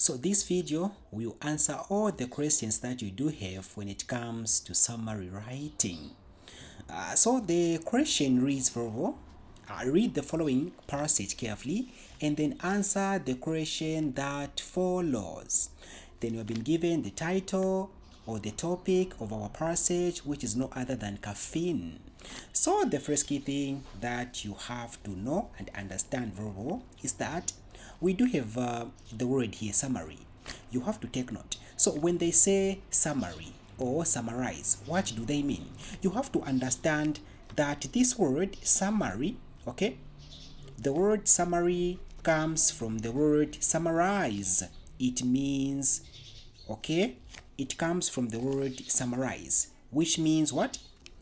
So this video will answer all the questions that you do have when it comes to summary writing. So the question reads, read the following passage carefully and then answer the question that follows. Then you have been given the title or the topic of our passage, which is no other than caffeine. So the first key thing that you have to know and understand is that we do have the word here, summary. You have to take note. So when they say summary or summarize, what do they mean? You have to understand that this word summary, okay, the word summary comes from the word summarize. It means, okay, it comes from the word summarize, which means what?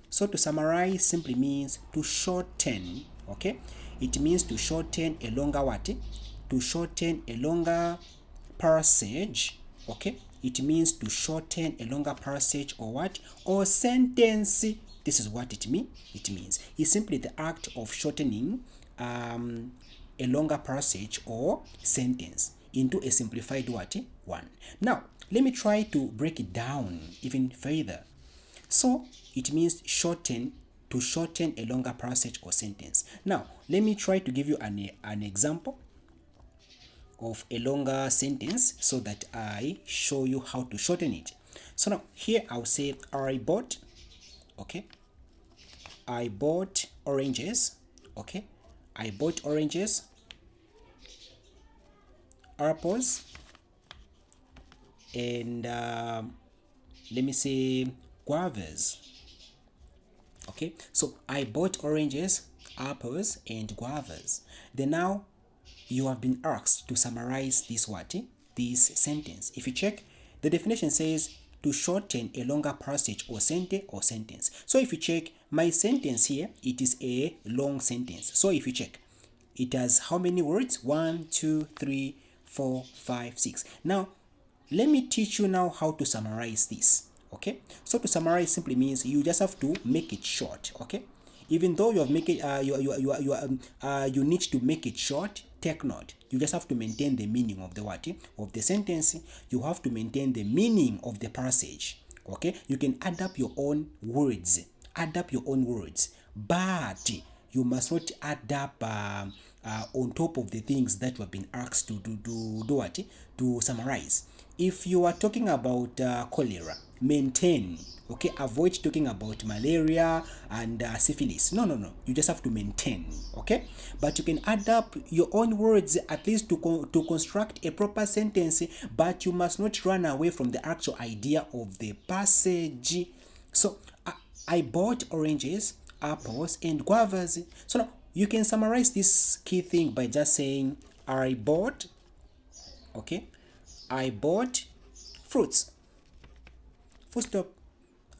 So to summarize simply means to shorten, okay? It means to shorten a longer what? To shorten a longer passage, okay? It means to shorten a longer passage or what? Or sentence. This is what it means. It's simply the act of shortening a longer passage or sentence into a simplified what? One. Now, let me try to break it down even further. So, it means to shorten a longer passage or sentence. Now, let me try to give you an example of a longer sentence so that I show you how to shorten it. So now, here I'll say I bought, okay? I bought oranges, okay? I bought oranges, apples, and let me say guavas. Okay, so I bought oranges, apples, and guavas. Then now you have been asked to summarize this what? This sentence. If you check, the definition says to shorten a longer passage or sentence. So if you check my sentence here, it is a long sentence. So if you check, it has how many words? 1, 2, 3, 4, 5, 6. Now, let me teach you now how to summarize this. Okay, so to summarize simply means you just have to make it short. Okay, even though you have make it you need to make it short, take note, you just have to maintain the meaning of the what? Of the sentence. You have to maintain the meaning of the passage. Okay, you can add up your own words, but you must not add up on top of the things that you have been asked to do what? To summarize. If you are talking about cholera, maintain, okay? Avoid talking about malaria and syphilis. No. You just have to maintain, okay? But you can add up your own words at least to construct a proper sentence, but you must not run away from the actual idea of the passage. So, I bought oranges, apples, and guavas. So now, you can summarize this key thing by just saying, I bought, okay? I bought fruits. Full stop.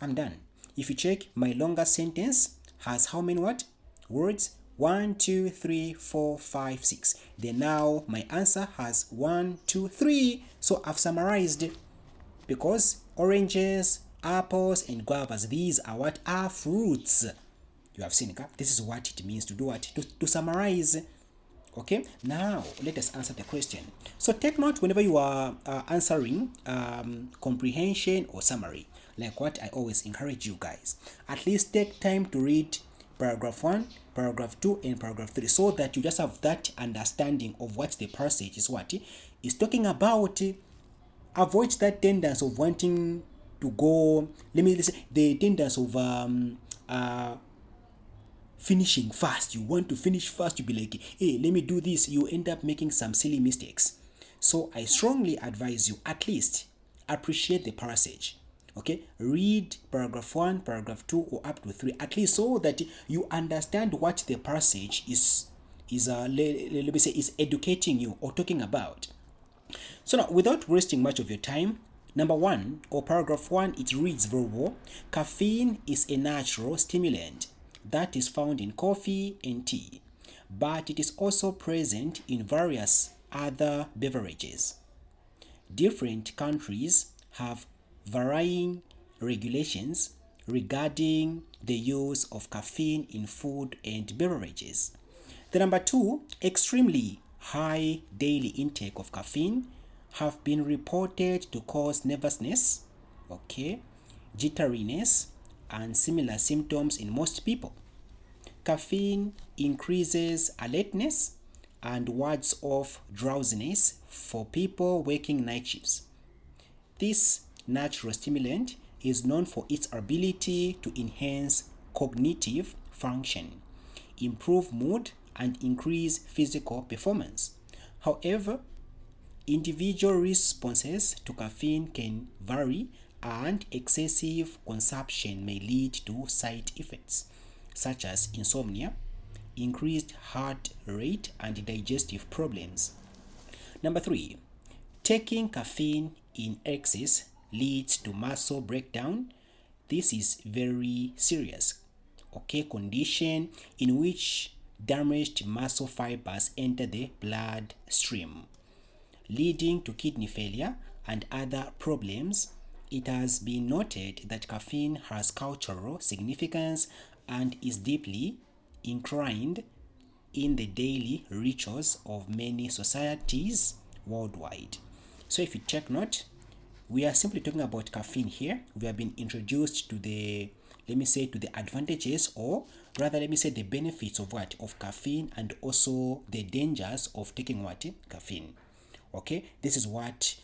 I'm done. If you check, my longer sentence has how many what? Words? 1, 2, 3, 4, 5, 6. Then now my answer has 1, 2, 3. So I've summarized because oranges, apples, and guavas, these are what are fruits. You have seen, this is what it means to do what? To summarize. Okay, now let us answer the question. So take note whenever you are answering comprehension or summary, like what I always encourage you guys. At least take time to read paragraph 1, paragraph 2, and paragraph 3 so that you just have that understanding of what the passage is what is talking about. Avoid that tendency of wanting to go, let me say, the tendency of finishing fast. You want to finish fast, you be like, hey, let me do this. You end up making some silly mistakes. So I strongly advise you at least appreciate the passage. Okay, read paragraph 1, paragraph 2, or up to 3 at least, so that you understand what the passage is let me say is educating you or talking about. So now, without wasting much of your time, number 1 or paragraph 1, it reads verbal. Caffeine is a natural stimulant that is found in coffee and tea, but it is also present in various other beverages. Different countries have varying regulations regarding the use of caffeine in food and beverages. The number 2, extremely high daily intake of caffeine have been reported to cause nervousness, okay, jitteriness, and similar symptoms in most people. Caffeine increases alertness and wards off drowsiness for people working night shifts. This natural stimulant is known for its ability to enhance cognitive function, improve mood, and increase physical performance. However, individual responses to caffeine can vary, and excessive consumption may lead to side effects such as insomnia, increased heart rate, and digestive problems. Number 3, taking caffeine in excess leads to muscle breakdown. This is very serious, okay, condition in which damaged muscle fibers enter the bloodstream, leading to kidney failure and other problems. It has been noted that caffeine has cultural significance and is deeply ingrained in the daily rituals of many societies worldwide. So if you check note, we are simply talking about caffeine here. We have been introduced to the, let me say, to the advantages, or rather let me say the benefits of what, of caffeine, and also the dangers of taking what, caffeine. Okay, this is what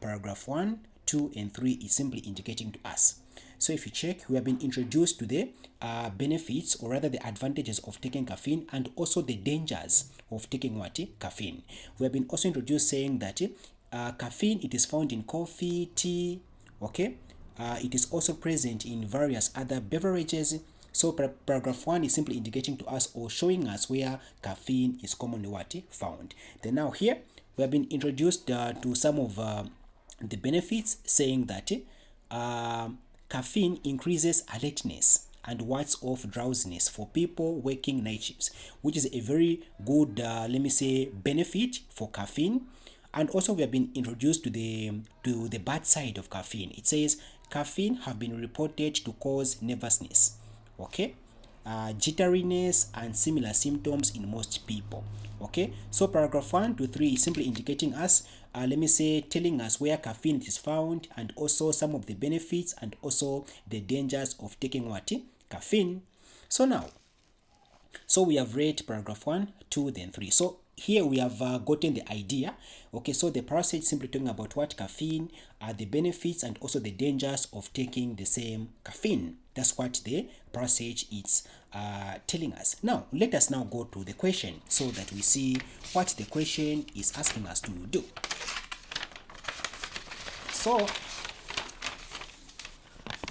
paragraph 1, 2, and 3 is simply indicating to us. So if you check, we have been introduced to the benefits, or rather the advantages of taking caffeine, and also the dangers of taking what, caffeine. We have been also introduced saying that caffeine, it is found in coffee, tea, okay, it is also present in various other beverages. So paragraph 1 is simply indicating to us, or showing us, where caffeine is commonly what, found. Then now here we have been introduced to some of the benefits, saying that caffeine increases alertness and wards off drowsiness for people working night shifts, which is a very good, let me say, benefit for caffeine. And also we have been introduced to the bad side of caffeine. It says caffeine have been reported to cause nervousness, okay, jitteriness, and similar symptoms in most people. Okay, so paragraph 1 to 3 is simply indicating us, let me say, telling us where caffeine is found, and also some of the benefits, and also the dangers of taking what, caffeine. So now, so we have read paragraph 1, 2, then 3. So here we have gotten the idea. Okay, so the passage simply talking about what caffeine are, the benefits, and also the dangers of taking the same caffeine. That's what the passage is telling us. Now let us now go to the question, so that we see what the question is asking us to do. So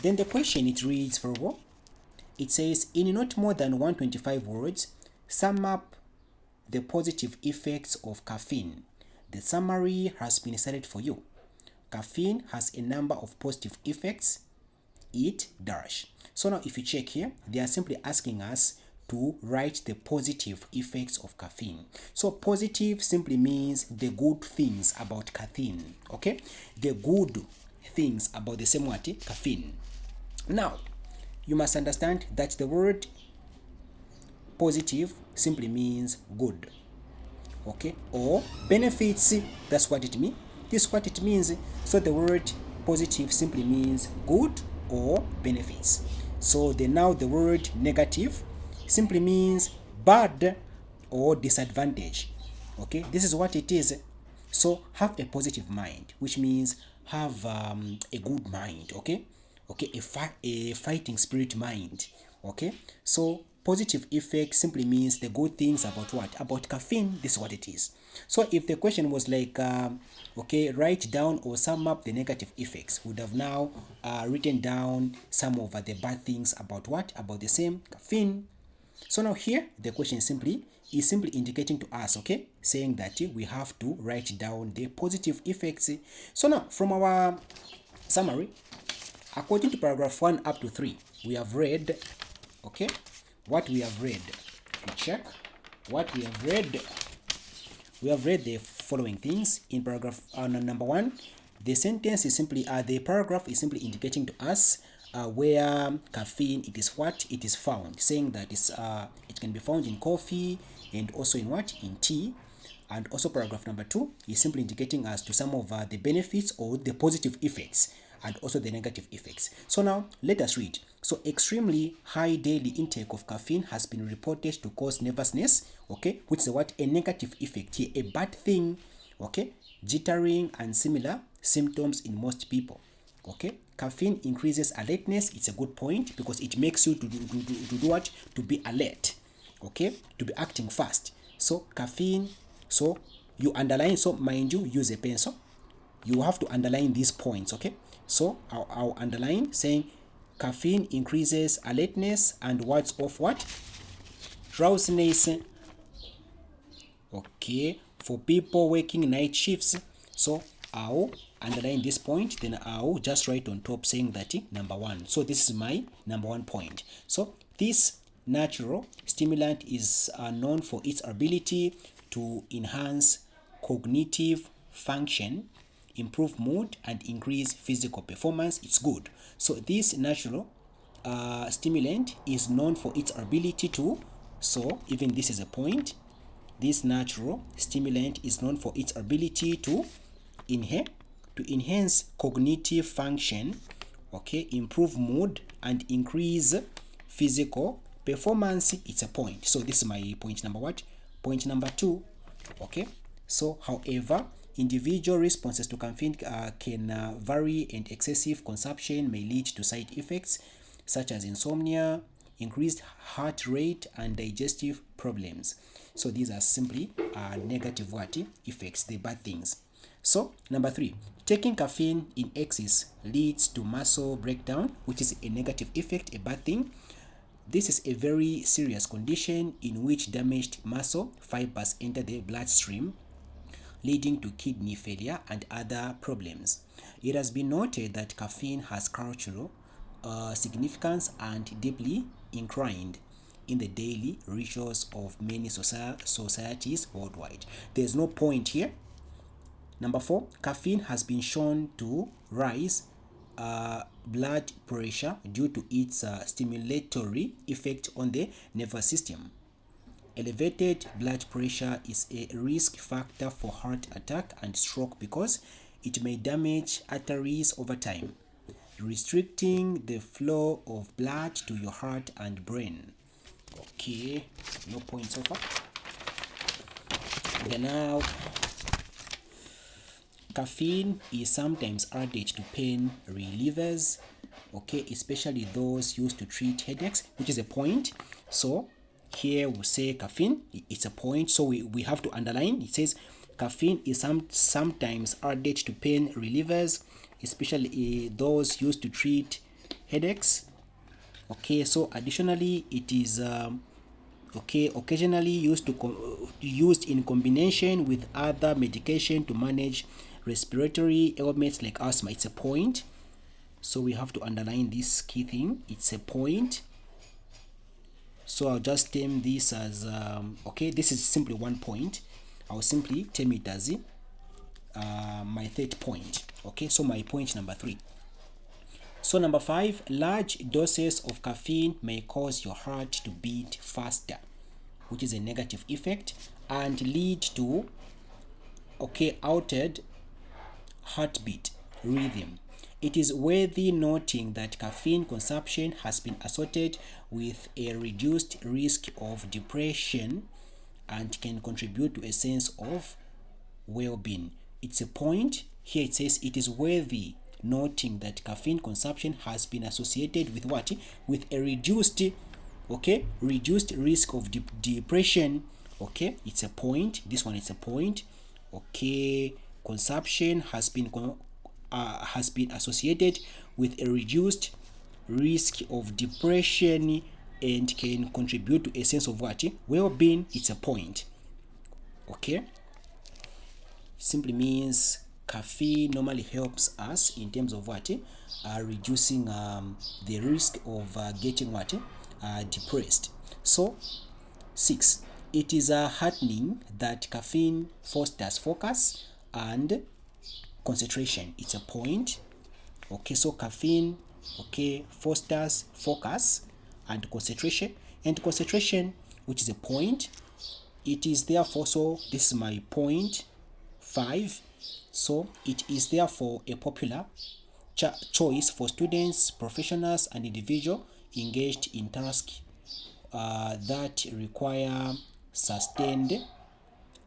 then the question, it reads, for what? It says, in not more than 125 words, sum up the positive effects of caffeine. The summary has been decided for you. Caffeine has a number of positive effects. It dash. So now if you check here, they are simply asking us to write the positive effects of caffeine. So positive simply means the good things about caffeine. Okay, the good things about the same what, caffeine. Now you must understand that the word positive simply means good, okay, or benefits. That's what it means. This is what it means. So the word positive simply means good or benefits. So now the word negative simply means bad or disadvantage. Okay, this is what it is. So have a positive mind, which means have a good mind. Okay, a fighting spirit mind. Okay, so positive effect simply means the good things about what, about caffeine. This is what it is. So if the question was like okay, write down or sum up the negative effects, would have now written down some of the bad things about what, about the same caffeine. So now here the question is simply indicating to us, okay, saying that we have to write down the positive effects. So now from our summary, according to paragraph 1 up to 3, we have read, okay, what we have read. We check what we have read. We have read the following things in paragraph number 1. The sentence is simply, the paragraph is simply indicating to us where caffeine, it is what it is found, saying that it can be found in coffee, and also in what, in tea, And also paragraph number 2 is simply indicating us to some of the benefits or the positive effects and also the negative effects. So now let us read. So extremely high daily intake of caffeine has been reported to cause nervousness, okay, which is what? A negative effect here, a bad thing, okay, jittering and similar symptoms in most people. Okay, caffeine increases alertness. It's a good point because it makes you to do what? To be alert, okay, to be acting fast. So caffeine, so you underline, so mind you, use a pencil, you have to underline these points, okay. So I'll underline saying caffeine increases alertness and wards off what? Drowsiness, okay, for people working night shifts. So I'll underline this point, then I'll just write on top saying that number 1. So this is my number 1 point. So this natural stimulant is known for its ability to enhance cognitive function, improve mood, and increase physical performance. It's good. So this natural stimulant is known for its ability to, so even this is a point, this natural stimulant is known for its ability to enhance cognitive function, okay, improve mood, and increase physical performance. It's a point. So this is my point number what? Point number 2. Okay. So however, individual responses to caffeine can vary, and excessive consumption may lead to side effects such as insomnia, increased heart rate, and digestive problems. So these are simply negative what? Effects, the bad things. So number 3, taking caffeine in excess leads to muscle breakdown, which is a negative effect, a bad thing. This is a very serious condition in which damaged muscle fibers enter the bloodstream, leading to kidney failure and other problems. It has been noted that caffeine has cultural significance and deeply ingrained in the daily rituals of many societies worldwide. There's no point here. Number 4, caffeine has been shown to rise blood pressure due to its stimulatory effect on the nervous system. Elevated blood pressure is a risk factor for heart attack and stroke because it may damage arteries over time, restricting the flow of blood to your heart and brain. Okay, no points so far. Then now, caffeine is sometimes added to pain relievers, okay, especially those used to treat headaches, which is a point. So here we say caffeine, it's a point, so we have to underline. It says caffeine is sometimes added to pain relievers, especially those used to treat headaches. Okay, so additionally it is okay, occasionally used in combination with other medication to manage respiratory ailments like asthma. It's a point, so we have to underline this key thing. It's a point. So I'll just term this as okay, this is simply 1 point. I'll simply term it as my 3rd point. Okay, so my point number 3. So number 5, large doses of caffeine may cause your heart to beat faster, which is a negative effect, and lead to, okay, altered heartbeat rhythm. It is worthy noting that caffeine consumption has been associated with a reduced risk of depression and can contribute to a sense of well-being. It's a point. Here it says it is worthy noting that caffeine consumption has been associated with what? With a reduced risk of depression. Okay, it's a point. This one is a point. Okay, consumption has been associated with a reduced risk of depression and can contribute to a sense of what? Well-being. It's a point. Okay, simply means caffeine normally helps us in terms of what? Reducing the risk of getting what? Depressed. So 6, it is heartening that caffeine fosters focus and concentration. It's a point. Okay, so caffeine, okay, fosters focus and concentration, which is a point. it is therefore, so this is my point 5. So it is therefore a popular choice for students, professionals, and individuals engaged in tasks that require sustained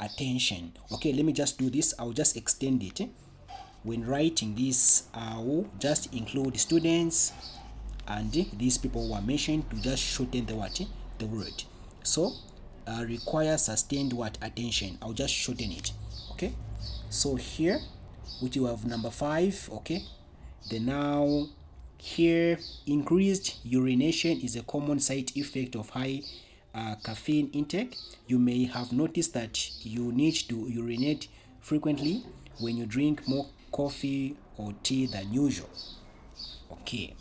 attention. Okay, let me just do this. I'll just extend it. When writing this, I will just include students and these people who are mentioned to just shorten the word. So require sustained attention. I'll just shorten it. Okay, so here which you have number 5. Okay, the now here, increased urination is a common side effect of high caffeine intake. You may have noticed that you need to urinate frequently when you drink more coffee or tea than usual. Okay,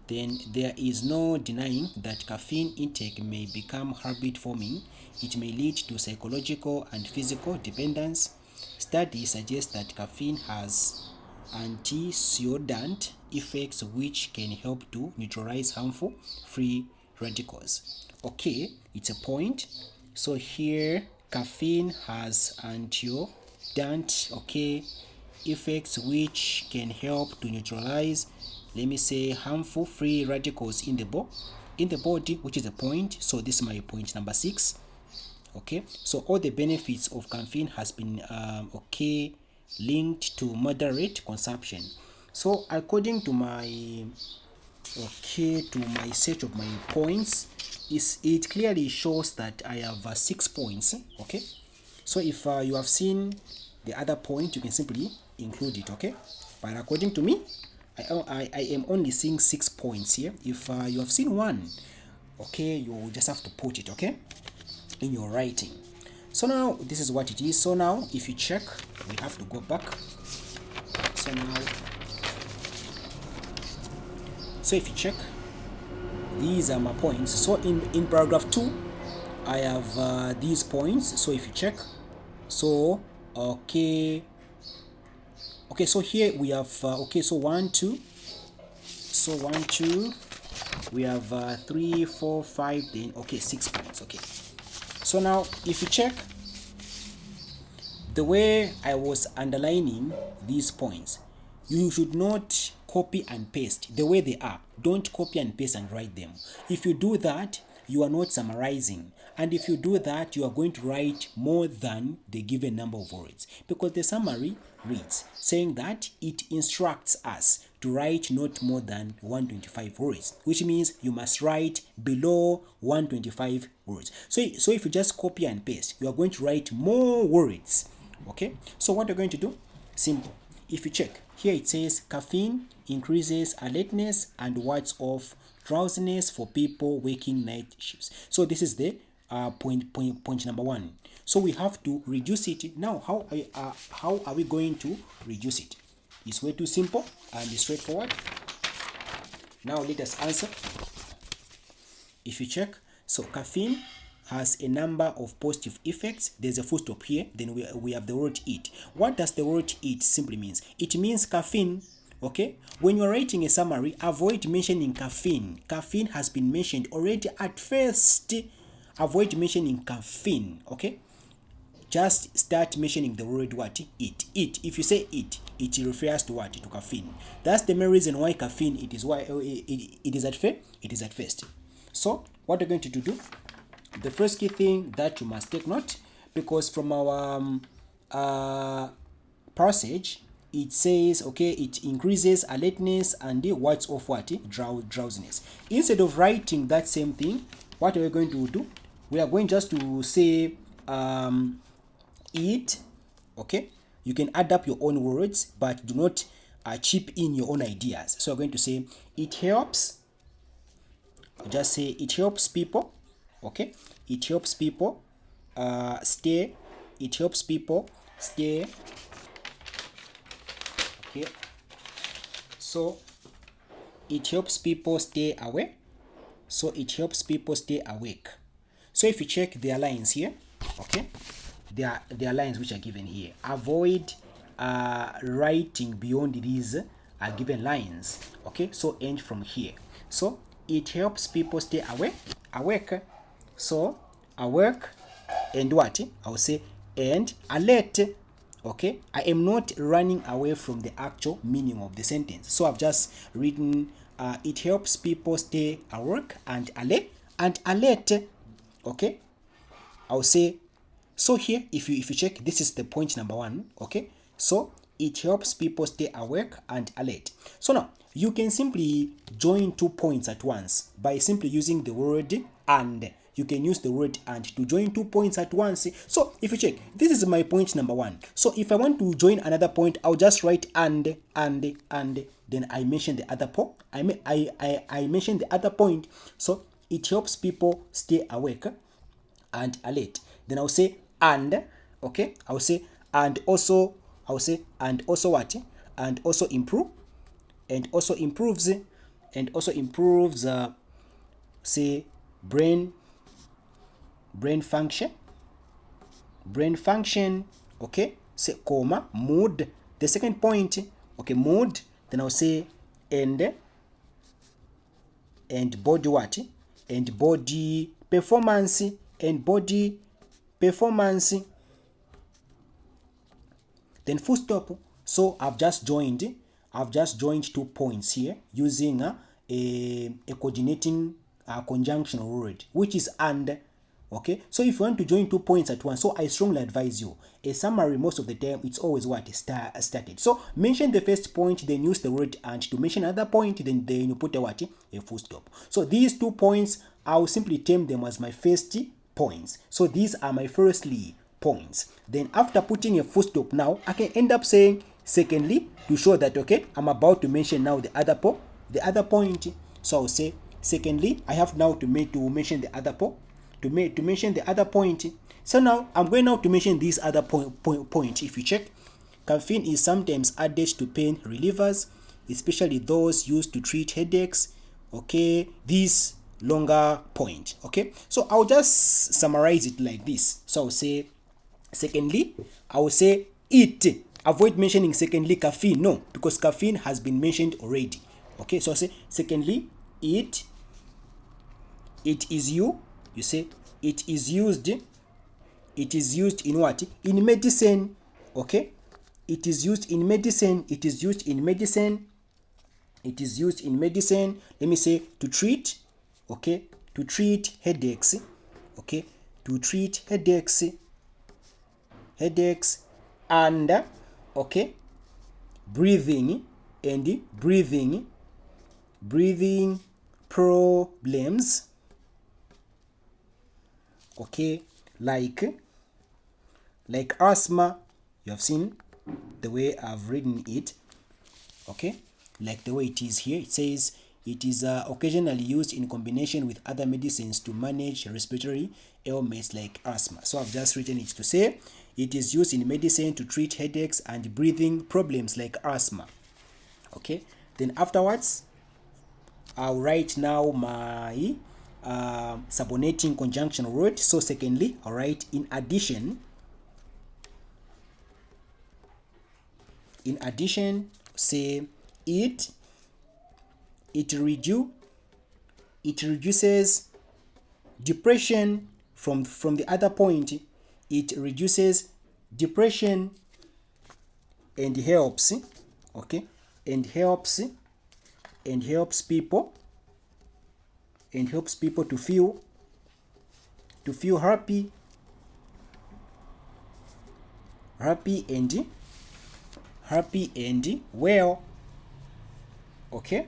then there is no denying that caffeine intake may become habit forming. It may lead to psychological and physical dependence. Studies suggest that caffeine has antioxidant effects which can help to neutralize harmful free radicals. Okay, it's a point. So here caffeine has antioxidant, okay, effects which can help to neutralize, let me say, harmful free radicals in the body, which is a point. So this is my point number 6. Okay, so all the benefits of caffeine has been okay, linked to moderate consumption. So according to my set of my points, it clearly shows that I have 6 points. Okay, so if you have seen the other point, you can simply include it. Okay, but according to me, I am only seeing 6 points here. If you have seen one, okay, you just have to put it, okay, in your writing. So now this is what it is. So now if you check, we have to go back. So now, so if you check, these are my points. So in paragraph 2 I have these points. So if you check, so okay, so here we have okay, so 1 2, so 1 2, we have 3 4 5, then okay, 6 points. Okay, so now if you check the way I was underlining these points, you should not copy and paste the way they are. Don't copy and paste and write them. If you do that, you are not summarizing, and if you do that, you are going to write more than the given number of words, because the summary reads saying that it instructs us to write not more than 125 words, which means you must write below 125 words. So if you just copy and paste, you are going to write more words. Okay, so what you're going to do, simple. If you check here, it says caffeine increases alertness and wards off drowsiness for people working night shifts. So this is the point number 1. So we have to reduce it. Now how are we going to reduce it? It's way too simple and straightforward. Now let us answer. If you check, so caffeine has a number of positive effects. There's a full stop here. Then we have the word it. What does the word it simply means? It means caffeine. Okay, when you're writing a summary, avoid mentioning caffeine. Caffeine has been mentioned already at first. Avoid mentioning caffeine. Okay, just start mentioning the word what? It. If you say it refers to what? To caffeine. That's the main reason why caffeine, it is why it is at first. So what we're going to do, the first key thing that you must take note, because from our passage it says, okay, it increases alertness and the wards off what? Drowsiness. Instead of writing that same thing, what are we going to do? We are going just to say it. Okay, you can add up your own words, but do not chip in your own ideas. So we're going to say it helps. Just say it helps people. Okay, it helps people stay. It helps people stay. Okay, so it helps people stay awake. So it helps people stay awake. So if you check their lines here, okay, there are lines which are given here. Avoid writing beyond these given lines. Okay, so end from here. So it helps people stay awake. So awake. and what? I'll say and alert. Okay, I am not running away from the actual meaning of the sentence. So I've just written it helps people stay awake and alert. Okay, I'll say so here. If you check, this is the point number one. Okay, so it helps people stay awake and alert. So now you can simply join 2 points at once by simply using the word and. You can use the word and to join 2 points at once. So if you check, this is my point number one. So if I want to join another point, I'll just write and then I mention the other point. I mention the other point. So it helps people stay awake and alert. Then I'll say and. Okay, I'll say and also. I'll say and also what? And also improve. And also improves. And also improves. Say brain function. Okay, say comma mood, the second point. Okay, mood. Then I'll say and body what? And body performance. And body performance. Then full stop. So I've just joined 2 points here using a coordinating conjunctional word, which is and. Okay, so if you want to join 2 points at once, so I strongly advise you, a summary most of the time it's always what started. So mention the first point, then use the word and. To mention another point, then you put a what? A full stop. So these 2 points, I'll simply term them as my first points. So these are my firstly points. Then after putting a full stop, now I can end up saying secondly to show that okay, I'm about to mention now the other point. So I'll say secondly, I have now to mention the other point. To mention the other point. So now I'm going now to mention this other point. If you check, caffeine is sometimes added to pain relievers, especially those used to treat headaches. Okay, this longer point. Okay, so I'll just summarize it like this. So I'll say secondly, I will say it. Avoid mentioning secondly caffeine. No, because caffeine has been mentioned already. Okay, so I'll say secondly, it is you. You say it is used in what? In medicine. Okay, it is used in medicine. Let me say to treat. Okay, to treat headaches. Okay, to treat headaches and okay, breathing problems. Okay, like asthma. You have seen the way I've written it. Okay, like the way it is here. It says it is occasionally used in combination with other medicines to manage respiratory ailments like asthma. So I've just written it to say it is used in medicine to treat headaches and breathing problems like asthma. Okay, then afterwards I'll write now my subordinating conjunction word. So secondly, all right, in addition, say it reduces depression. From the other point, it reduces depression and helps. Okay, and helps people to feel happy and well. Okay,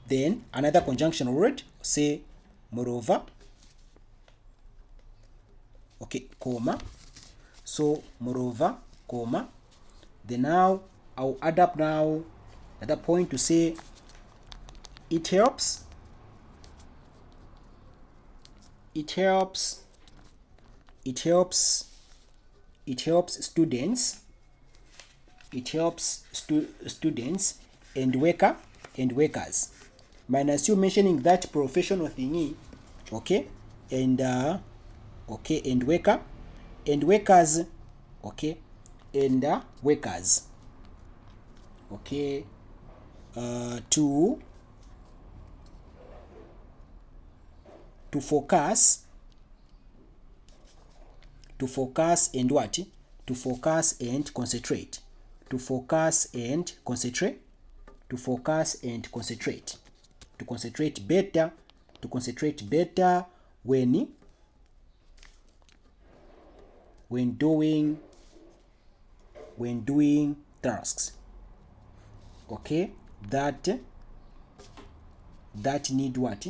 then another conjunction word, say moreover. Okay, comma. So moreover, comma. Then now I'll add up now another point to say it helps students. Students and workers. Minus you mentioning that professional thingy. Okay, and okay, and workers. Okay, and workers. Okay, to focus To focus and what? To focus and concentrate. To focus and concentrate. To focus and concentrate. To concentrate better. To concentrate better when doing tasks. Okay, that need what?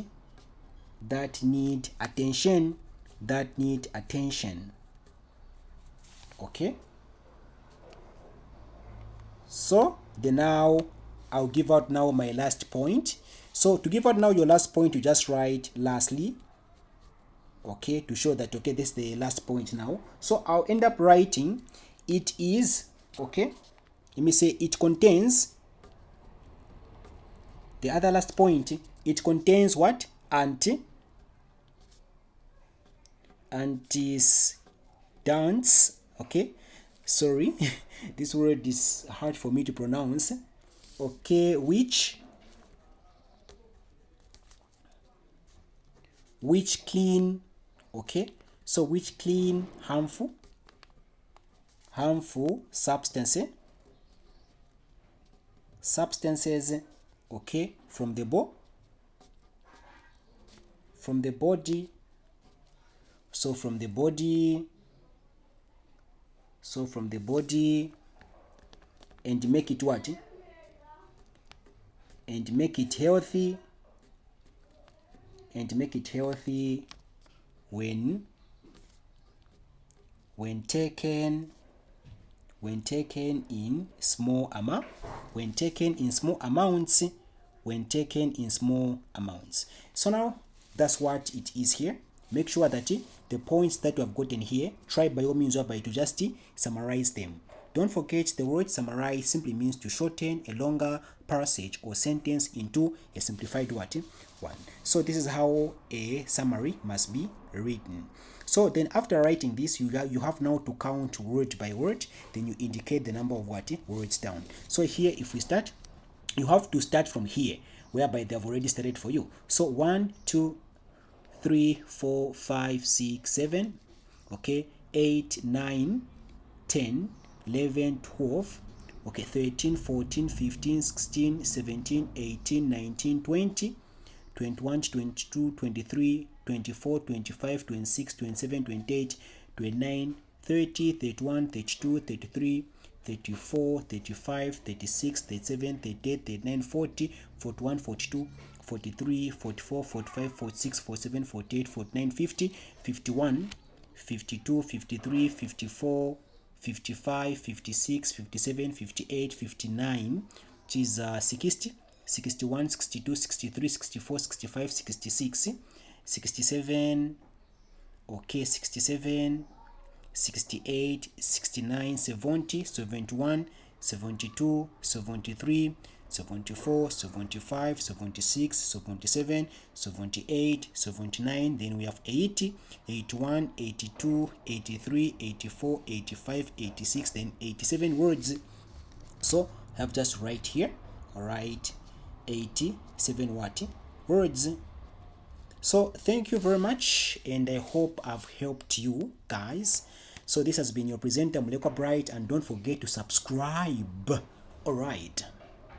That need attention. That need attention. Okay, so then now I'll give out now my last point. So to give out now your last point, you just write lastly. Okay, to show that, okay, this is the last point now. So I'll end up writing it is, okay, let me say it contains, the other last point, it contains what? Antecedents. Okay, sorry, this word is hard for me to pronounce. Okay, which clean, okay, so which clean harmful substances, okay, from the body. So from the body, and make it what? And make it healthy. And make it healthy when taken in small amounts. When taken in small amounts. So now that's what it is here. Make sure that the points that you have gotten here, try by all means whereby to just summarize them. Don't forget the word summarize simply means to shorten a longer passage or sentence into a simplified one. So this is how a summary must be written. So then after writing this, you have now to count word by word, then you indicate the number of words down. So here, if we start, you have to start from here, whereby they have already started for you. So 1, 2, 3, 4, 5, 6, 7, okay, 8, 9, 10, 11, 12, okay, 13, 14, 15, 16, 17, 18, 19, 20, 21, 22, 23, 24, 25, 26, 27, 28, 29, 30, 31, 32, 33, 34, 35, 36, 37, 38, 39, 40, 41, 42, 43, 44, 45, 46, 47, 48, 49, 50, 51, 52, 53, 54, 55, 56, 57, 58, 59, which is 60, 61, 62, 63, 64, 65, 66, 67, okay, 67, 68, 69, 70, 71, 72, 73, 74, 75, 76, 77, 78, 79, then we have 80, 81, 82, 83, 84, 85, 86, then 87 words. So I have just right here, all right, 87 words. So thank you very much, and I hope I've helped you guys. So this has been your presenter Mulekwa Bright, and don't forget to subscribe. All right.